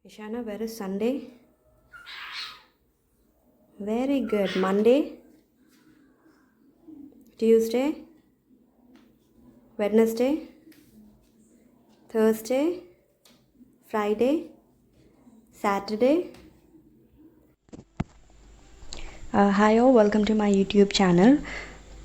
Eshana, where is Sunday? Very good. Monday, Tuesday, Wednesday, Thursday, Friday, Saturday. Hi all, welcome to my YouTube channel.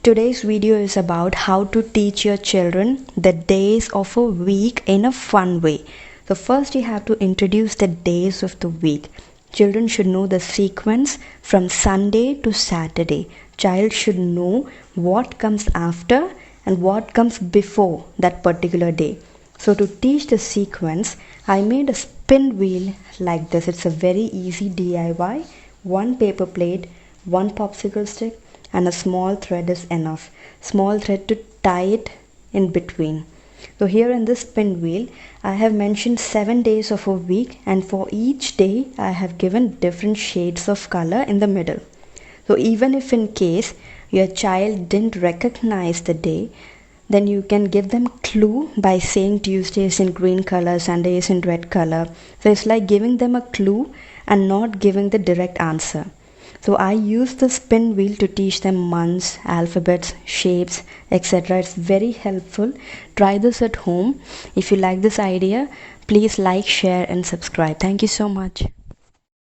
Today's video is about how to teach your children the days of a week in a fun way. So first you have to introduce the days of the week. Children should know the sequence from Sunday to Saturday. Child should know what comes after and what comes before that particular day. So to teach the sequence, I made a spin wheel like this. It's a very easy DIY. One paper plate, one popsicle stick, and a small thread is enough. Small thread to tie it in between. So here in this spin wheel, I have mentioned 7 days of a week, and for each day I have given different shades of color in the middle. So even if in case your child didn't recognize the day, then you can give them clue by saying Tuesday is in green color, Sunday is in red color. So it's like giving them a clue and not giving the direct answer. So I use the spin wheel to teach them months, alphabets, shapes, etc. It's very helpful. Try this at home. If you like this idea, please like, share and subscribe. Thank you so much.